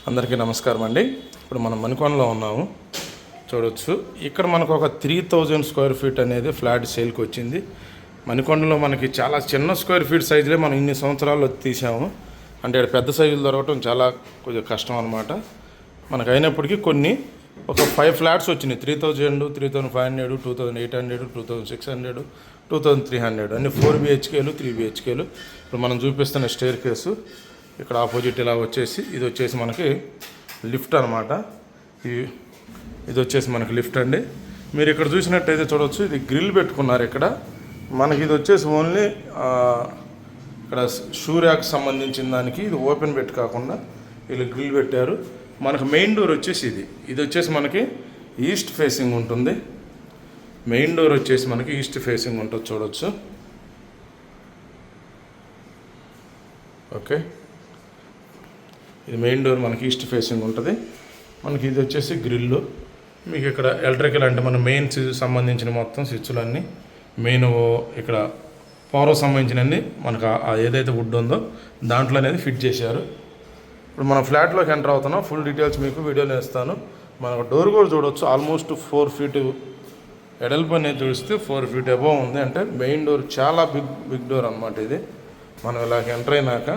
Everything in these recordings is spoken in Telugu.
అందరికీ నమస్కారం అండి. ఇప్పుడు మనం మణికొండలో ఉన్నాము. చూడవచ్చు ఇక్కడ మనకు ఒక 3000 స్క్వేర్ ఫీట్ అనేది ఫ్లాట్ సేల్కి వచ్చింది. మణికొండలో మనకి చాలా చిన్న స్క్వేర్ ఫీట్ సైజులే మనం ఇన్ని సంవత్సరాల్లో తీసాము. అంటే పెద్ద సైజులు దొరకటం చాలా కొంచెం కష్టం అనమాట. మనకు అయినప్పటికీ కొన్ని ఒక 5 ఫ్లాట్స్ వచ్చినాయి. 3000, 3500, 2800, 2600, 2300 అన్ని 4 BHKలు 3 BHKలు. ఇప్పుడు మనం చూపిస్తున్న స్టేర్ కేసు ఇక్కడ ఆపోజిట్ ఇలా వచ్చేసి ఇది వచ్చేసి మనకి లిఫ్ట్ అనమాట. ఇది వచ్చేసి మనకి లిఫ్ట్ అండి. మీరు ఇక్కడ చూసినట్టయితే చూడవచ్చు, ఇది గ్రిల్ పెట్టుకున్నారు ఇక్కడ. మనకి ఇది వచ్చేసి ఓన్లీ ఇక్కడ షూ ర్యాక్ సంబంధించిన దానికి ఇది ఓపెన్ పెట్టి కాకుండా వీళ్ళు గ్రిల్ పెట్టారు. మనకు మెయిన్ డోర్ వచ్చేసి ఇది వచ్చేసి మనకి ఈస్ట్ ఫేసింగ్ ఉంటుంది. మెయిన్ డోర్ వచ్చేసి మనకి ఈస్ట్ ఫేసింగ్ ఉంటుంది చూడవచ్చు. ఓకే, ఇది మెయిన్ డోర్ మనకి ఈస్ట్ ఫేసింగ్ ఉంటుంది. మనకి ఇది వచ్చేసి గ్రిల్లు. మీకు ఇక్కడ ఎలక్ట్రికల్ అంటే మన మెయిన్ సంబంధించిన మొత్తం స్విచ్లన్నీ మెయిన్ ఇక్కడ పవర్ సంబంధించినవన్నీ మనకు ఏదైతే వుడ్ ఉందో దాంట్లో అనేది ఫిట్ చేశారు. ఇప్పుడు మనం ఫ్లాట్లోకి ఎంటర్ అవుతున్నాం. ఫుల్ డీటెయిల్స్ మీకు వీడియోలో ఇస్తాను. మనకు డోర్ కూడా చూడవచ్చు, ఆల్మోస్ట్ 4 ఫీట్ ఎడల్పు అనేది చూస్తే 4 ఫీట్ అబోవ్ ఉంది. అంటే మెయిన్ డోర్ చాలా బిగ్ డోర్ అనమాట ఇది. మనం ఇలా ఎంటర్ అయినాక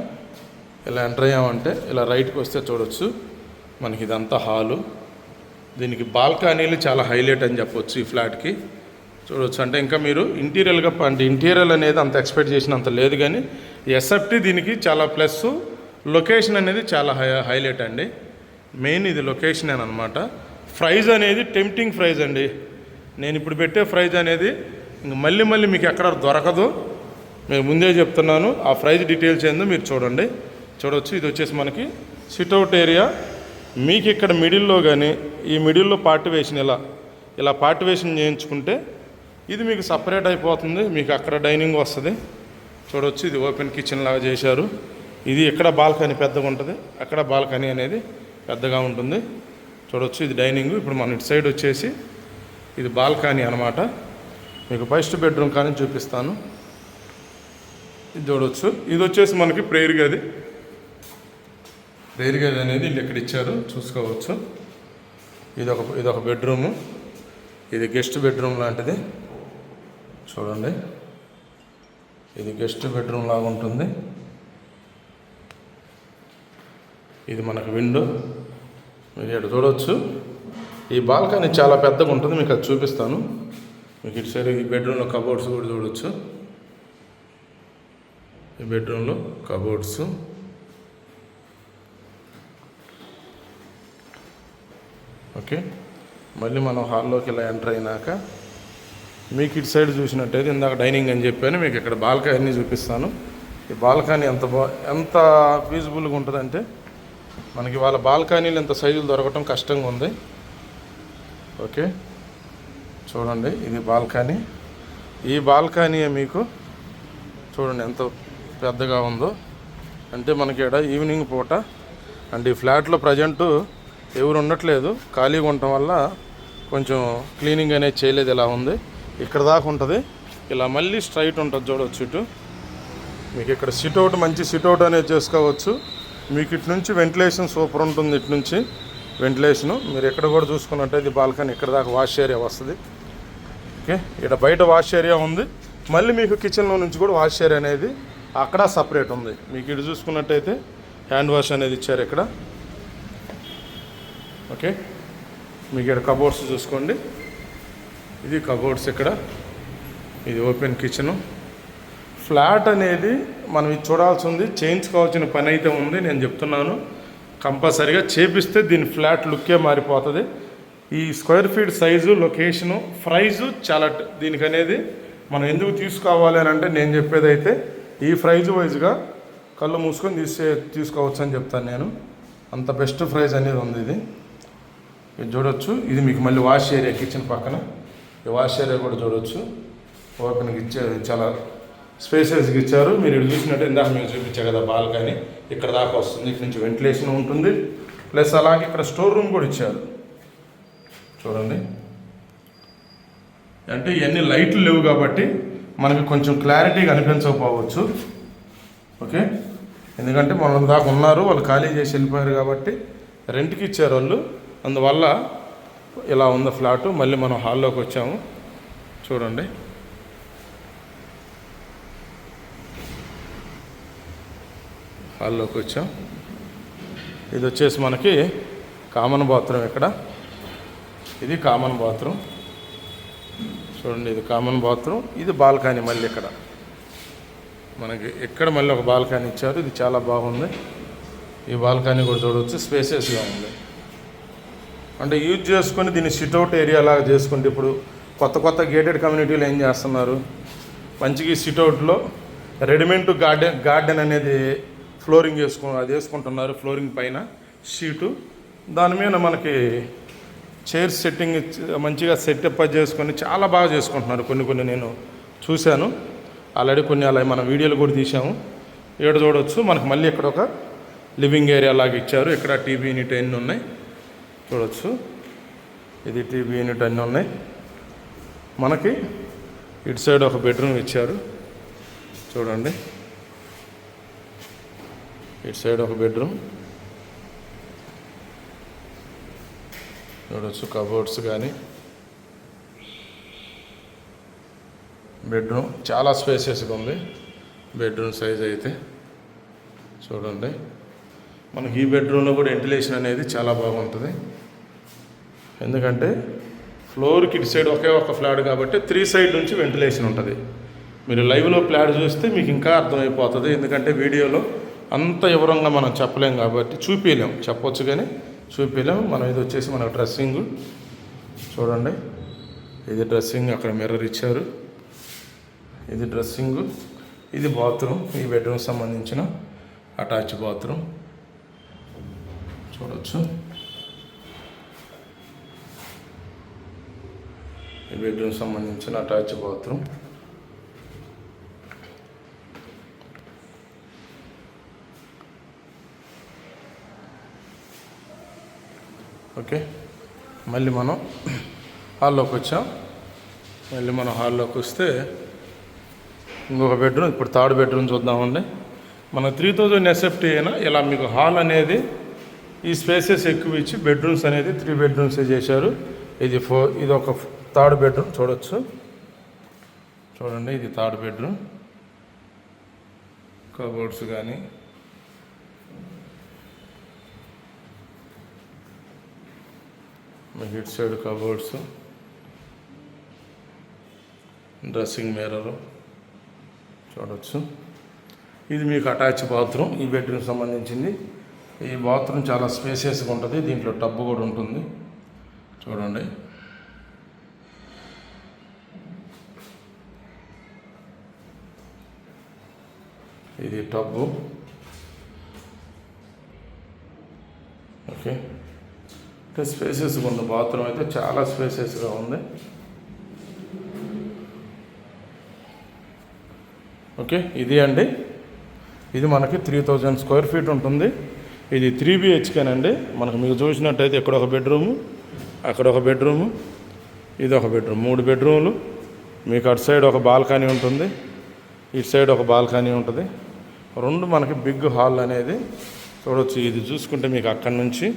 ఇలా ఎంటర్ అయ్యామంటే ఇలా రైట్కి వస్తే చూడవచ్చు, మనకి ఇదంతా హాలు. దీనికి బాల్కనీలు చాలా హైలైట్ అని చెప్పవచ్చు ఈ ఫ్లాట్కి. చూడవచ్చు అంటే ఇంకా మీరు ఇంటీరియర్గా అంటే ఇంటీరియర్ అనేది అంత ఎక్స్పెక్ట్ చేసినంత లేదు, కానీ ఎస్ఎఫ్టీ దీనికి చాలా ప్లస్. లొకేషన్ అనేది చాలా హైలైట్ అండి. మెయిన్ ఇది లొకేషన్ అనమాట. ప్రైజ్ అనేది టెంప్టింగ్ ప్రైజ్ అండి. నేను ఇప్పుడు పెట్టే ప్రైజ్ అనేది మళ్ళీ మీకు ఎక్కడ దొరకదు. నేను ముందే చెప్తున్నాను. ఆ ప్రైజ్ డీటెయిల్స్ ఏందో మీరు చూడండి. చూడవచ్చు, ఇది వచ్చేసి మనకి సిట్అవుట్ ఏరియా. మీకు ఇక్కడ మిడిల్లో కానీ ఈ మిడిల్లో పార్టివేషన్ ఇలా పార్టివేషన్ చేయించుకుంటే ఇది మీకు సపరేట్ అయిపోతుంది. మీకు అక్కడ డైనింగ్ వస్తుంది. చూడవచ్చు, ఇది ఓపెన్ కిచెన్ లాగా చేశారు. ఇది ఇక్కడ బాల్కనీ పెద్దగా ఉంటుంది, అక్కడ బాల్కనీ అనేది పెద్దగా ఉంటుంది. చూడవచ్చు, ఇది డైనింగ్. ఇప్పుడు మన ఇటు సైడ్ వచ్చేసి ఇది బాల్కనీ అనమాట. మీకు ఫస్ట్ బెడ్రూమ్ కానీ చూపిస్తాను. ఇది చూడవచ్చు, ఇది వచ్చేసి మనకి ప్రేయర్ గది. ప్రేయర్ గది అనేది వీళ్ళు ఇక్కడ ఇచ్చారు, చూసుకోవచ్చు. ఇదొక బెడ్రూము. ఇది గెస్ట్ బెడ్రూమ్ లాంటిది. చూడండి, ఇది గెస్ట్ బెడ్రూమ్ లాగా ఉంటుంది. ఇది మనకు విండో. మీరు ఇక్కడ చూడవచ్చు, ఈ బాల్కనీ చాలా పెద్దగా ఉంటుంది. మీకు అది చూపిస్తాను. మీకు ఇటు సైడ్ ఈ బెడ్రూమ్లో కబోర్డ్స్ కూడా చూడవచ్చు. ఈ బెడ్రూమ్లో కబోర్డ్స్. ఓకే, మళ్ళీ మనం హాల్లోకి ఇలా ఎంటర్ అయినాక మీకు ఇటు సైడ్ చూసినట్టయితే ఇందాక డైనింగ్ అని చెప్పాను, మీకు ఇక్కడ బాల్కనీ చూపిస్తాను. ఈ బాల్కనీ ఎంత ఫీజిబుల్గా ఉంటుందంటే మనకి వాళ్ళ బాల్కనీలు ఎంత సైజులు దొరకటం కష్టంగా ఉంది. ఓకే, చూడండి, ఇది బాల్కనీ. ఈ బాల్కనీ మీకు చూడండి ఎంత పెద్దగా ఉందో. అంటే మనకి ఇక్కడ ఈవినింగ్ పూట అంటే ఈ ఫ్లాట్లో ప్రజెంటు ఎవరు ఉండట్లేదు, ఖాళీగా ఉండటం వల్ల కొంచెం క్లీనింగ్ అనేది చేయలేదు. ఇలా ఉంది, ఇక్కడ దాకా ఉంటుంది. ఇలా మళ్ళీ స్ట్రైట్ ఉంటుంది చూడవచ్చు. ఇటు మీకు ఇక్కడ సిట్అవుట్, మంచి సిట్అవుట్ అనేది చేసుకోవచ్చు. మీకు ఇటు నుంచి వెంటిలేషన్ సూపర్ ఉంటుంది. ఇటు నుంచి వెంటిలేషను మీరు ఎక్కడ కూడా చూసుకున్నట్టయితే బాల్కనీ ఇక్కడ దాకా వాష్ ఏరియా వస్తుంది. ఓకే, ఇక్కడ బయట వాష్ ఏరియా ఉంది. మళ్ళీ మీకు కిచెన్లో నుంచి కూడా వాష్ ఏరియా అనేది అక్కడ సపరేట్ ఉంది. మీకు ఇటు చూసుకున్నట్టయితే హ్యాండ్ వాష్ అనేది ఇచ్చారు ఇక్కడ. ఓకే, మీకు ఇక్కడ కబోర్డ్స్ చూసుకోండి. ఇది కబోర్డ్స్ ఇక్కడ. ఇది ఓపెన్ కిచెను. ఫ్లాట్ అనేది మనం ఇది చూడాల్సి ఉంది, చేయించుకోవాల్సిన పని అయితే ఉంది. నేను చెప్తున్నాను, కంపల్సరీగా చేపిస్తే దీని ఫ్లాట్ లుక్కే మారిపోతుంది. ఈ square feet size, location, price చాలా దీనికి అనేది మనం ఎందుకు తీసుకోవాలి అని అంటే నేను చెప్పేది అయితే ఈ ప్రైజ్ వైజ్గా కళ్ళు మూసుకొని తీసుకోవచ్చు అని చెప్తాను నేను. అంత బెస్ట్ ప్రైజ్ అనేది ఉంది ఇది. ఇది చూడవచ్చు, ఇది మీకు మళ్ళీ వాష్ ఏరియా కిచెన్ పక్కన. ఈ వాష్ ఏరియా కూడా చూడవచ్చు, ఓపెన్గా ఇచ్చారు, చాలా స్పేసెస్గా ఇచ్చారు. మీరు ఇటు చూసినట్టు ఇందాక మీకు చూపించా కదా బాల్కనీ ఇక్కడ దాకా వస్తుంది. ఇటు నుంచి వెంటిలేషన్ ఉంటుంది, ప్లస్ అలాగే ఇక్కడ స్టోర్ రూమ్ కూడా ఇచ్చారు. చూడండి, అంటే ఇవన్నీ లైట్లు లేవు కాబట్టి మనకి కొంచెం క్లారిటీగా అనిపించకపోవచ్చు. ఓకే, ఎందుకంటే మనం దాకా ఉన్నారు, వాళ్ళు ఖాళీ చేసి వెళ్ళిపోయారు కాబట్టి రెంట్కి ఇచ్చారు వాళ్ళు. అందువల్ల ఇలా ఉంది ఫ్లాటు. మళ్ళీ మనం హాల్లోకి వచ్చాము, చూడండి. హాల్లోకి వచ్చాం. ఇది వచ్చేసి మనకి కామన్ బాత్రూమ్. ఇక్కడ ఇది కామన్ బాత్రూమ్, చూడండి. ఇది కామన్ బాత్రూమ్, ఇది బాల్కనీ. మళ్ళీ ఇక్కడ మళ్ళీ ఒక బాల్కనీ ఇచ్చారు. ఇది చాలా బాగుంది. ఈ బాల్కనీ కూడా చూడవచ్చు, స్పేసెస్గా ఉంది. అంటే యూజ్ చేసుకొని దీన్ని సిట్అవుట్ ఏరియా లాగా చేసుకుంటే, ఇప్పుడు కొత్త గేటెడ్ కమ్యూనిటీలు ఏం చేస్తున్నారు, మంచిగా సిట్అవుట్లో రెడీమేడ్ గార్డెన్ అనేది ఫ్లోరింగ్ అది వేసుకుంటున్నారు. ఫ్లోరింగ్ పైన షీటు, దాని మీద మనకి చైర్స్ సెట్టింగ్ మంచిగా సెటప్ చేసుకొని చాలా బాగా చేసుకుంటున్నారు. కొన్ని నేను చూశాను ఆల్రెడీ, కొన్ని అలా మన వీడియోలు కూడా తీసాము. ఇక్కడ చూడవచ్చు మనకు మళ్ళీ ఇక్కడ ఒక లివింగ్ ఏరియా లాగా ఇచ్చారు. ఇక్కడ టీవీ యూనిట్ అన్నీ ఉన్నాయి, చూడవచ్చు. ఇది టీవీ యూనిట్ అన్నీ ఉన్నాయి. మనకి ఇటు సైడ్ ఒక బెడ్రూమ్ ఇచ్చారు, చూడండి. ఇటు సైడ్ ఒక బెడ్రూమ్ చూడవచ్చు. కబోర్డ్స్ కానీ బెడ్రూమ్ చాలా స్పేసెస్గా ఉంది. బెడ్రూమ్ సైజ్ అయితే చూడండి. మనకి ఈ బెడ్రూమ్లో కూడా వెంటిలేషన్ అనేది చాలా బాగుంటుంది. ఎందుకంటే ఫ్లోర్కి ఇటు సైడ్ ఒకే ఒక ఫ్లాట్ కాబట్టి 3 సైడ్ నుంచి వెంటిలేషన్ ఉంటుంది. మీరు లైవ్లో ఫ్లాట్ చూస్తే మీకు ఇంకా అర్థమైపోతుంది. ఎందుకంటే వీడియోలో అంత వివరంగా మనం చెప్పలేం కాబట్టి చూపించలేం, చెప్పొచ్చు కానీ చూపించలేం. మనం ఇది వచ్చేసి మనకు డ్రెస్సింగ్, చూడండి. ఇది డ్రెస్సింగ్, అక్కడ మిర్రర్ ఇచ్చారు. ఇది డ్రెస్సింగ్, ఇది బాత్రూమ్. ఈ బెడ్రూమ్ సంబంధించిన అటాచ్ బాత్రూమ్, చూడవచ్చు. ఈ బెడ్రూమ్ సంబంధించిన అటాచ్ బాత్రూమ్. ఓకే, మళ్ళీ మనం హాల్లోకి వచ్చాం. మళ్ళీ మనం హాల్లోకి వస్తే ఇంకొక బెడ్రూమ్, ఇప్పుడు థర్డ్ బెడ్రూమ్ చూద్దామండి. మన 3000 ఎస్ఎఫ్టీ అయినా ఇలా మీకు హాల్ అనేది ఈ స్పేసెస్ ఎక్కువ ఇచ్చి బెడ్రూమ్స్ అనేది 3 బెడ్రూమ్స్ చేశారు. ఇది ఒక థర్డ్ బెడ్రూమ్, చూడవచ్చు. చూడండి, ఇది థర్డ్ బెడ్రూమ్. కబోర్డ్స్ కానీ మీకు ఇటు సైడ్ కబోర్డ్స్, డ్రెస్సింగ్ మిర్రర్ చూడవచ్చు. ఇది మీకు అటాచ్ బాత్రూమ్, ఈ బెడ్రూమ్ సంబంధించింది. ఈ బాత్రూమ్ చాలా స్పేసియస్గా ఉంటుంది. దీంట్లో టబ్ కూడా ఉంటుంది, చూడండి. ఇది టబ్బు. ఓకే, అంటే స్పేసెస్గా ఉంది. బాత్రూమ్ అయితే చాలా స్పేసెస్గా ఉంది. ఓకే, ఇది అండి. ఇది మనకి 3000 స్క్వేర్ ఫీట్ ఉంటుంది. ఇది 3 BHKనండి. మనకు మీకు చూసినట్టయితే ఇక్కడ ఒక బెడ్రూము, అక్కడ ఒక బెడ్రూము, ఇది ఒక బెడ్రూమ్, 3 బెడ్రూమ్లు. మీకు అటు సైడ్ ఒక బాల్కనీ ఉంటుంది, ఇటు సైడ్ ఒక బాల్కనీ ఉంటుంది. 2 మనకి బిగ్ హాల్ అనేది చూడవచ్చు. ఇది చూసుకుంటే మీకు అక్కడి నుంచి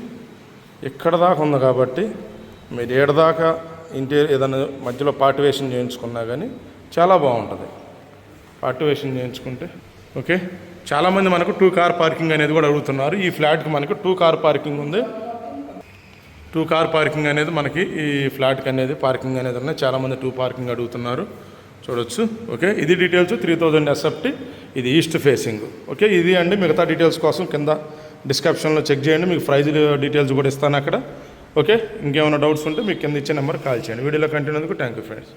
ఇక్కడ దాకా ఉంది కాబట్టి మీరు ఏడదాకా ఏదైనా మధ్యలో పార్టివేషన్ చేయించుకున్నా కానీ చాలా బాగుంటుంది పార్టివేషన్ చేయించుకుంటే. ఓకే, చాలామంది మనకు 2 కార్ పార్కింగ్ అనేది కూడా అడుగుతున్నారు. ఈ ఫ్లాట్కి మనకు 2 కార్ పార్కింగ్ ఉంది. 2 కార్ పార్కింగ్ అనేది మనకి ఈ ఫ్లాట్కి అనేది పార్కింగ్ అనేది ఉన్నాయి. చాలామంది 2 పార్కింగ్ అడుగుతున్నారు, చూడవచ్చు. ఓకే, ఇది డీటెయిల్స్ 3000 ఎస్ఎఫ్టీ. ఇది ఈస్ట్ ఫేసింగ్. ఓకే, ఇది అండి. మిగతా డీటెయిల్స్ కోసం కింద డిస్క్రిప్షన్లో చెక్ చేయండి, మీకు ప్రైజ్ డీటెయిల్స్ కూడా ఇస్తాను అక్కడ. ఓకే, ఇంకేమైనా డౌట్స్ ఉంటే మీకు కింద ఇచ్చే నెంబర్ కాల్ చేయండి. వీడియోలో కంటిన్యూ అందుకు థ్యాంక్ యూ ఫ్రెండ్స్.